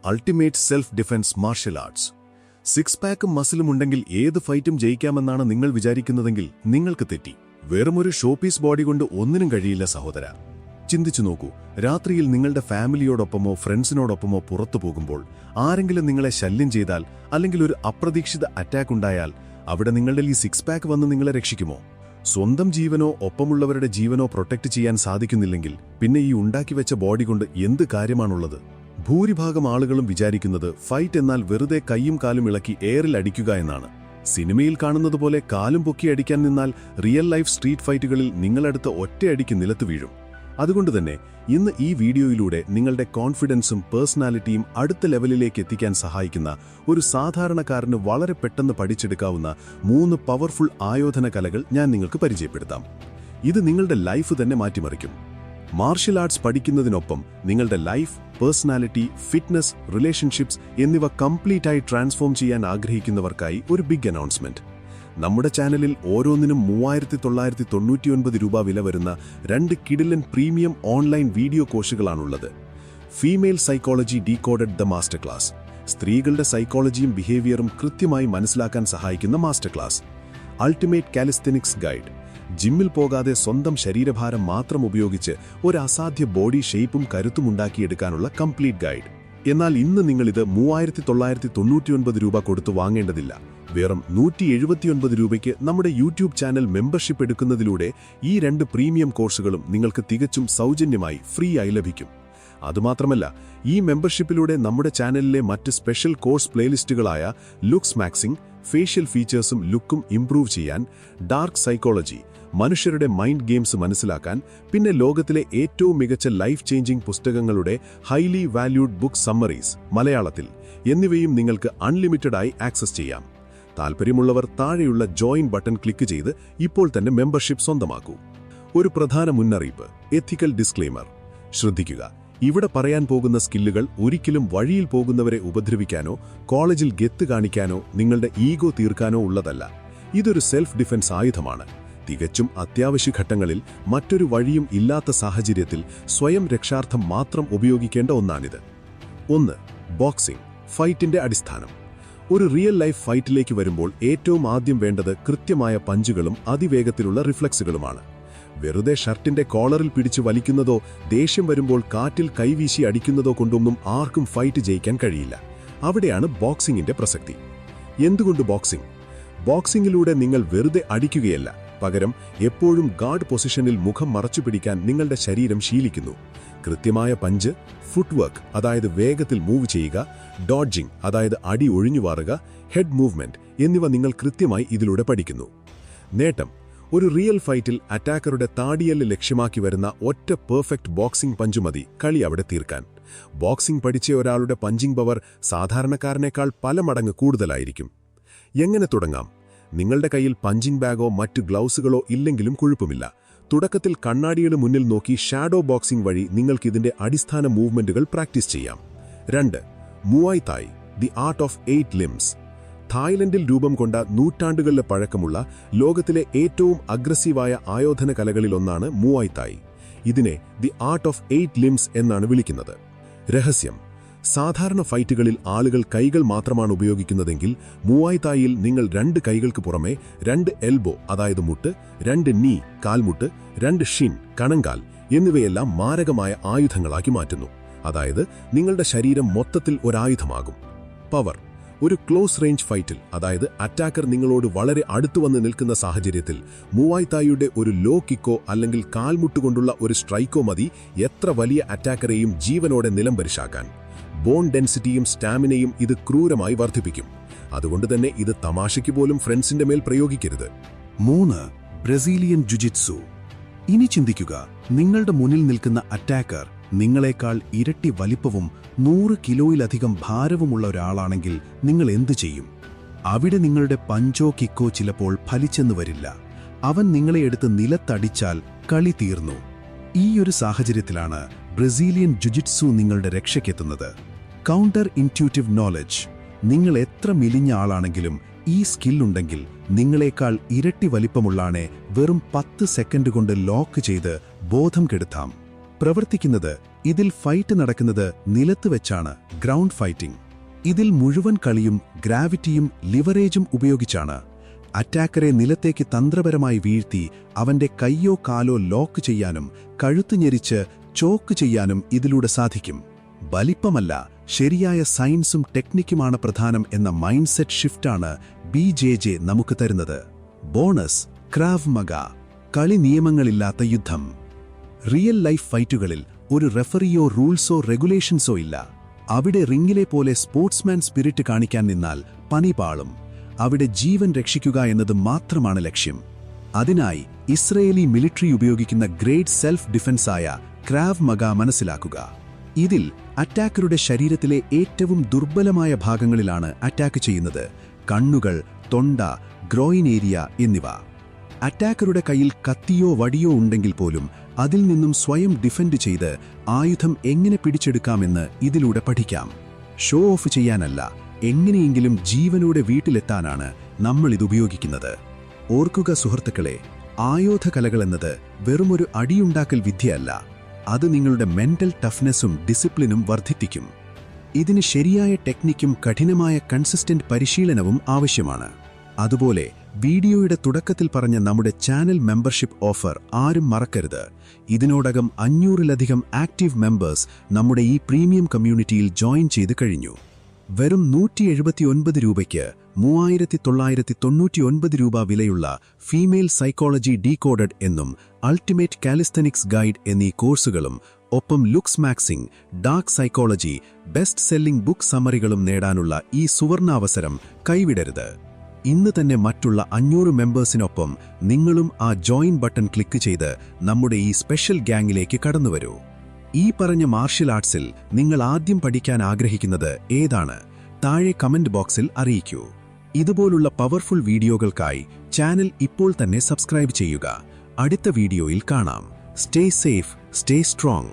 Ultimate self defence martial arts. Six പാക്കും മസിലും ഉണ്ടെങ്കിൽ ഏത് ഫൈറ്റും ജയിക്കാമെന്നാണ് നിങ്ങൾ വിചാരിക്കുന്നതെങ്കിൽ നിങ്ങൾക്ക് തെറ്റി. വെറുമൊരു ഷോപീസ് ബോഡി കൊണ്ട് ഒന്നിനും കഴിയില്ല സഹോദര. ചിന്തിച്ചു നോക്കൂ, രാത്രിയിൽ നിങ്ങളുടെ ഫാമിലിയോടൊപ്പമോ ഫ്രണ്ട്സിനോടൊപ്പമോ പുറത്തു പോകുമ്പോൾ ആരെങ്കിലും നിങ്ങളെ ശല്യം ചെയ്താൽ അല്ലെങ്കിൽ ഒരു അപ്രതീക്ഷിത അറ്റാക്ക് ഉണ്ടായാൽ അവിടെ നിങ്ങളുടെ ഈ സിക്സ് പാക്ക് വന്ന് നിങ്ങളെ രക്ഷിക്കുമോ? സ്വന്തം ജീവനോ ഒപ്പമുള്ളവരുടെ ജീവനോ പ്രൊട്ടക്ട് ചെയ്യാൻ സാധിക്കുന്നില്ലെങ്കിൽ പിന്നെ ഈ ഉണ്ടാക്കിവെച്ച ബോഡി കൊണ്ട് എന്ത് കാര്യമാണുള്ളത്? ഭൂരിഭാഗം ആളുകളും വിചാരിക്കുന്നത് ഫൈറ്റ് എന്നാൽ വെറുതെ കൈയും കാലും ഇളക്കി എയറിൽ അടിക്കുക എന്നാണ്. സിനിമയിൽ കാണുന്നതുപോലെ കാലും പൊക്കി അടിക്കാൻ നിന്നാൽ റിയൽ ലൈഫ് സ്ട്രീറ്റ് ഫൈറ്റുകളിൽ നിങ്ങളടുത്ത് ഒറ്റയടിക്ക് നിലത്ത് വീഴും. അതുകൊണ്ട് തന്നെ ഇന്ന് ഈ വീഡിയോയിലൂടെ നിങ്ങളുടെ കോൺഫിഡൻസും പേഴ്സണാലിറ്റിയും അടുത്ത ലെവലിലേക്ക് എത്തിക്കാൻ സഹായിക്കുന്ന ഒരു സാധാരണക്കാരന് വളരെ പെട്ടെന്ന് പഠിച്ചെടുക്കാവുന്ന 3 പവർഫുൾ ആയോധന കലകൾ ഞാൻ നിങ്ങൾക്ക് പരിചയപ്പെടുത്താം. ഇത് നിങ്ങളുടെ ലൈഫ് തന്നെ മാറ്റിമറിക്കും. മാർഷ്യൽ ആർട്സ് പഠിക്കുന്നതിനൊപ്പം നിങ്ങളുടെ ലൈഫ്, പേഴ്സണാലിറ്റി, ഫിറ്റ്നസ്, റിലേഷൻഷിപ്സ് എന്നിവ കംപ്ലീറ്റായി ട്രാൻസ്ഫോം ചെയ്യാൻ ആഗ്രഹിക്കുന്നവർക്കായി ഒരു ബിഗ് അനൗൺസ്മെന്റ്. നമ്മുടെ ചാനലിൽ ഓരോന്നിനും 3999 രൂപ വില വരുന്ന 2 കിടിലൻ പ്രീമിയം ഓൺലൈൻ വീഡിയോ കോഴ്സുകളാണുള്ളത്. Female psychology decoded the master class. സ്ത്രീകളുടെ സൈക്കോളജിയും ബിഹേവിയറും കൃത്യമായി മനസ്സിലാക്കാൻ സഹായിക്കുന്ന master class. Ultimate calisthenics guide. ജിമ്മിൽ പോകാതെ സ്വന്തം ശരീരഭാരം മാത്രം ഉപയോഗിച്ച് ഒരു അസാധ്യ ബോഡി ഷേപ്പും കരുത്തും ഉണ്ടാക്കിയെടുക്കാനുള്ള കംപ്ലീറ്റ് ഗൈഡ്. എന്നാൽ ഇന്ന് നിങ്ങളിത് 3999 രൂപ കൊടുത്തു വാങ്ങേണ്ടതില്ല. വെറും 179 രൂപയ്ക്ക് നമ്മുടെ യൂട്യൂബ് ചാനൽ മെമ്പർഷിപ്പ് എടുക്കുന്നതിലൂടെ ഈ 2 പ്രീമിയം കോഴ്സുകളും നിങ്ങൾക്ക് തികച്ചും സൗജന്യമായി ഫ്രീ ആയി ലഭിക്കും. അതുമാത്രമല്ല, ഈ മെമ്പർഷിപ്പിലൂടെ നമ്മുടെ ചാനലിലെ മറ്റ് സ്പെഷ്യൽ കോഴ്സ് പ്ലേലിസ്റ്റുകളായ ലുക്സ് മാക്സിംഗ്, ഫേഷ്യൽ ഫീച്ചേഴ്സും ലുക്കും ഇംപ്രൂവ് ചെയ്യാൻ, ഡാർക്ക് സൈക്കോളജി, മനുഷ്യരുടെ മൈൻഡ് ഗെയിംസ് മനസ്സിലാക്കാൻ, പിന്നെ ലോകത്തിലെ ഏറ്റവും മികച്ച ലൈഫ് ചേഞ്ചിങ് പുസ്തകങ്ങളുടെ ഹൈലി വാല്യൂഡ് ബുക്ക് സമ്മറീസ് മലയാളത്തിൽ എന്നിവയും നിങ്ങൾക്ക് അൺലിമിറ്റഡായി ആക്സസ് ചെയ്യാം. താൽപ്പര്യമുള്ളവർ താഴെയുള്ള ജോയിൻ ബട്ടൺ ക്ലിക്ക് ചെയ്ത് ഇപ്പോൾ തന്നെ മെമ്പർഷിപ്പ് സ്വന്തമാക്കൂ. ഒരു പ്രധാന മുന്നറിയിപ്പ്, എത്തിക്കൽ ഡിസ്ക്ലെയിമർ. ശ്രദ്ധിക്കുക, ഇവിടെ പറയാൻ പോകുന്ന സ്കില്ലുകൾ ഒരിക്കലും വഴിയിൽ പോകുന്നവരെ ഉപദ്രവിക്കാനോ കോളേജിൽ ഗെത്ത് കാണിക്കാനോ നിങ്ങളുടെ ഈഗോ തീർക്കാനോ ഉള്ളതല്ല. ഇതൊരു സെൽഫ് ഡിഫൻസ് ആയുധമാണ്. തികച്ചും അത്യാവശ്യ ഘട്ടങ്ങളിൽ, മറ്റൊരു വഴിയും ഇല്ലാത്ത സാഹചര്യത്തിൽ സ്വയം രക്ഷാർത്ഥം മാത്രം ഉപയോഗിക്കേണ്ട ഒന്നാണിത്. 1. ബോക്സിംഗ്. ഫൈറ്റിന്റെ അടിസ്ഥാനം. ഒരു റിയൽ ലൈഫ് ഫൈറ്റിലേക്ക് വരുമ്പോൾ ഏറ്റവും ആദ്യം വേണ്ടത് കൃത്യമായ പഞ്ചുകളും അതിവേഗത്തിലുള്ള റിഫ്ലക്സുകളുമാണ്. വെറുതെ ഷർട്ടിന്റെ കോളറിൽ പിടിച്ചു വലിക്കുന്നതോ ദേഷ്യം വരുമ്പോൾ കാറ്റിൽ കൈവീശി അടിക്കുന്നതോ കൊണ്ടൊന്നും ആർക്കും ഫൈറ്റ് ജയിക്കാൻ കഴിയില്ല. അവിടെയാണ് ബോക്സിംഗിന്റെ പ്രസക്തി. എന്തുകൊണ്ട് ബോക്സിംഗ്? ബോക്സിംഗിലൂടെ നിങ്ങൾ വെറുതെ അടിക്കുകയല്ല, പകരം എപ്പോഴും ഗാർഡ് പൊസിഷനിൽ മുഖം മറച്ചുപിടിക്കാൻ നിങ്ങളുടെ ശരീരം ശീലിക്കുന്നു. കൃത്യമായ പഞ്ച്, ഫുട്വർക്ക് അതായത് വേഗത്തിൽ മൂവ് ചെയ്യുക, ഡോഡ്ജിംഗ് അതായത് അടി ഒഴിഞ്ഞുമാറുക, ഹെഡ് മൂവ്മെന്റ് എന്നിവ നിങ്ങൾ കൃത്യമായി ഇതിലൂടെ പഠിക്കുന്നു. നേട്ടം: ഒരു റിയൽ ഫൈറ്റിൽ അറ്റാക്കറുടെ താടിയല് ലക്ഷ്യമാക്കി വരുന്ന ഒറ്റ പെർഫെക്റ്റ് ബോക്സിംഗ് പഞ്ച് മതി കളി അവിടെ തീർക്കാൻ. ബോക്സിംഗ് പഠിച്ച ഒരാളുടെ പഞ്ചിംഗ് പവർ സാധാരണക്കാരനേക്കാൾ പല മടങ്ങ് കൂടുതലായിരിക്കും. എങ്ങനെ തുടങ്ങാം? നിങ്ങളുടെ കയ്യിൽ പഞ്ചിംഗ് ബാഗോ മറ്റ് ഗ്ലൗസുകളോ ഇല്ലെങ്കിലും കുഴപ്പമില്ല. തുടക്കത്തിൽ കണ്ണാടിയുടെ മുന്നിൽ നോക്കി ഷാഡോ ബോക്സിംഗ് വഴി നിങ്ങൾക്കിതിന്റെ അടിസ്ഥാന മൂവ്മെന്റുകൾ പ്രാക്ടീസ് ചെയ്യാം. 2. മുവായ് തായ്, ദി ആർട്ട് ഓഫ് 8 ലിംസ്. തായ്ലൻഡിൽ രൂപം കൊണ്ട നൂറ്റാണ്ടുകളിലെ പഴക്കമുള്ള ലോകത്തിലെ ഏറ്റവും അഗ്രസീവായ ആയോധന കലകളിലൊന്നാണ് മുവായ് തായ്. ഇതിനെ ദി ആർട്ട് ഓഫ് 8 ലിംസ് എന്നാണ് വിളിക്കുന്നത്. രഹസ്യം: സാധാരണ ഫൈറ്റുകളിൽ ആളുകൾ കൈകൾ മാത്രമാണ് ഉപയോഗിക്കുന്നതെങ്കിൽ മുവായ് തായിൽ നിങ്ങൾ 2 കൈകൾക്ക് പുറമെ 2 എൽബോ അതായത് മുട്ട്, 2 നീ കാൽമുട്ട്, 2 ഷിൻ കണങ്കാൽ എന്നിവയെല്ലാം മാരകമായ ആയുധങ്ങളാക്കി മാറ്റുന്നു. അതായത് നിങ്ങളുടെ ശരീരം മൊത്തത്തിൽ ഒരായുധമാകും. പവർ: ഒരു ക്ലോസ് റേഞ്ച് ഫൈറ്റിൽ, അതായത് അറ്റാക്കർ നിങ്ങളോട് വളരെ അടുത്തുവന്ന് നിൽക്കുന്ന സാഹചര്യത്തിൽ മുവായ് തായിയുടെ ഒരു ലോ കിക്കോ അല്ലെങ്കിൽ കാൽമുട്ടുകൊണ്ടുള്ള ഒരു സ്ട്രൈക്കോ മതി എത്ര വലിയ അറ്റാക്കറെയും ജീവനോടെ നിലംപരിശാക്കാൻ. ബോൺ ഡെൻസിറ്റിയും സ്റ്റാമിനയും ഇത് ക്രൂരമായി വർദ്ധിപ്പിക്കും. അതുകൊണ്ട് തന്നെ ഇത് തമാശയ്ക്ക് പോലും ഫ്രണ്ട്സിന്റെ മേൽ പ്രയോഗിക്കരുത്. 3. ബ്രസീലിയൻ ജുജിറ്റ്സു. ഇനി ചിന്തിക്കുക, നിങ്ങളുടെ മുന്നിൽ നിൽക്കുന്ന അറ്റാക്കർ നിങ്ങളെക്കാൾ ഇരട്ടി വലിപ്പവും 100 കിലോയിലധികം ഭാരവുമുള്ള ഒരാളാണെങ്കിൽ നിങ്ങൾ എന്തു ചെയ്യും? അവിടെ നിങ്ങളുടെ പഞ്ചോ കിക്കോ ചിലപ്പോൾ ഫലിച്ചെന്ന് വരില്ല. അവൻ നിങ്ങളെ എടുത്ത് നിലത്തടിച്ചാൽ കളി തീർന്നു. ഈ ഒരു സാഹചര്യത്തിലാണ് ബ്രസീലിയൻ ജുജിറ്റ്സു നിങ്ങളുടെ രക്ഷയ്ക്കെത്തുന്നത്. Counter intuitive knowledge. നിങ്ങൾ എത്ര മെലിഞ്ഞ ആളാണെങ്കിലും ഈ സ്കില്ലുണ്ടെങ്കിൽ നിങ്ങളെക്കാൾ ഇരട്ടി വലിപ്പമുള്ളാണെ വെറും 10 സെക്കൻഡ് കൊണ്ട് ലോക്ക് ചെയ്ത് ബോധം കെടുത്താം. പ്രവർത്തിക്കുന്നത് ഇതിൽ ഫൈറ്റ് നടക്കുന്നത് നിലത്ത് വെച്ചാണ്, ഗ്രൗണ്ട് ഫൈറ്റിംഗ്. ഇതിൽ മുഴുവൻ കളിയും ഗ്രാവിറ്റിയും ലിവറേജും ഉപയോഗിച്ചാണ്. അറ്റാക്കറെ നിലത്തേക്ക് തന്ത്രപരമായി വീഴ്ത്തി അവന്റെ കയ്യോ കാലോ ലോക്ക് ചെയ്യാനും കഴുത്ത് ഞെരിച്ച് ചോക്ക് ചെയ്യാനും ഇതിലൂടെ സാധിക്കും. വലിപ്പമല്ല, ശരിയായ സയൻസും ടെക്നിക്കുമാണ് പ്രധാനം എന്ന മൈൻഡ് സെറ്റ് ഷിഫ്റ്റാണ് BJJ നമുക്ക് തരുന്നത്. ബോണസ് ക്രാവ് മഗ, കളി നിയമങ്ങളില്ലാത്ത യുദ്ധം. റിയൽ ലൈഫ് ഫൈറ്റുകളിൽ ഒരു റെഫറിയോ റൂൾസോ റെഗുലേഷൻസോ ഇല്ല. അവിടെ റിംഗിലെ പോലെ സ്പോർട്സ്മാൻ സ്പിരിറ്റ് കാണിക്കാൻ നിന്നാൽ പണി പാളും. അവിടെ ജീവൻ രക്ഷിക്കുക എന്നത് മാത്രമാണ് ലക്ഷ്യം. അതിനായി ഇസ്രയേലി മിലിറ്ററി ഉപയോഗിക്കുന്ന ഗ്രേറ്റ് സെൽഫ് ഡിഫൻസായ ക്രാവ് മഗ മനസ്സിലാക്കുക. ഇതിൽ അറ്റാക്കറുടെ ശരീരത്തിലെ ഏറ്റവും ദുർബലമായ ഭാഗങ്ങളിലാണ് അറ്റാക്ക് ചെയ്യുന്നത്: കണ്ണുകൾ, തൊണ്ട, ഗ്രോയിൻ ഏരിയ എന്നിവ. അറ്റാക്കറുടെ കയ്യിൽ കത്തിയോ വടിയോ ഉണ്ടെങ്കിൽ പോലും അതിൽ നിന്നും സ്വയം ഡിഫെൻഡ് ചെയ്ത് ആയുധം എങ്ങനെ പിടിച്ചെടുക്കാമെന്ന് ഇതിലൂടെ പഠിക്കാം. ഷോ ഓഫ് ചെയ്യാനല്ല, എങ്ങനെയെങ്കിലും ജീവനോടെ വീട്ടിലെത്താനാണ് നമ്മൾ ഇതുപയോഗിക്കുന്നത്. ഓർക്കുക സുഹൃത്തുക്കളെ, ആയോധകലകളെന്നത് വെറുമൊരു അടിയുണ്ടാക്കൽ വിദ്യയല്ല. അത് നിങ്ങളുടെ മെന്റൽ ടഫ്നെസ്സും ഡിസിപ്ലിനും വർദ്ധിപ്പിക്കും. ഇതിന് ശരിയായ ടെക്നിക്കും കഠിനമായ കൺസിസ്റ്റന്റ് പരിശീലനവും ആവശ്യമാണ്. അതുപോലെ വീഡിയോയുടെ തുടക്കത്തിൽ പറഞ്ഞ നമ്മുടെ ചാനൽ മെമ്പർഷിപ്പ് ഓഫർ ആരും മറക്കരുത്. ഇതിനോടകം 500-ലധികം ആക്റ്റീവ് മെമ്പേഴ്സ് നമ്മുടെ ഈ പ്രീമിയം കമ്മ്യൂണിറ്റിയിൽ ജോയിൻ ചെയ്ത് കഴിഞ്ഞു. വെറും 179 രൂപയ്ക്ക് 3999 രൂപ വിലയുള്ള ഫീമെയിൽ സൈക്കോളജി ഡീകോഡഡ് എന്നും അൾട്ടിമേറ്റ് കാലിസ്തനിക്സ് ഗൈഡ് എന്നീ കോഴ്സുകളും ഒപ്പം looks maxing, dark psychology, best selling book സമ്മറികളും നേടാനുള്ള ഈ സുവർണാവസരം കൈവിടരുത്. ഇന്ന് തന്നെ മറ്റുള്ള 500 മെമ്പേഴ്സിനൊപ്പം നിങ്ങളും ആ ജോയിൻ ബട്ടൺ ക്ലിക്ക് ചെയ്ത് നമ്മുടെ ഈ സ്പെഷ്യൽ ഗ്യാങ്ങിലേക്ക് കടന്നുവരൂ. ഈ പറഞ്ഞ മാർഷ്യൽ ആർട്സിൽ നിങ്ങൾ ആദ്യം പഠിക്കാൻ ആഗ്രഹിക്കുന്നത് ഏതാണ്? താഴെ കമന്റ് ബോക്സിൽ അറിയിക്കൂ. ഇതുപോലുള്ള പവർഫുൾ വീഡിയോകൾക്കായി ചാനൽ ഇപ്പോൾ തന്നെ സബ്സ്ക്രൈബ് ചെയ്യുക. അടുത്ത വീഡിയോയിൽ കാണാം. Stay safe, stay strong.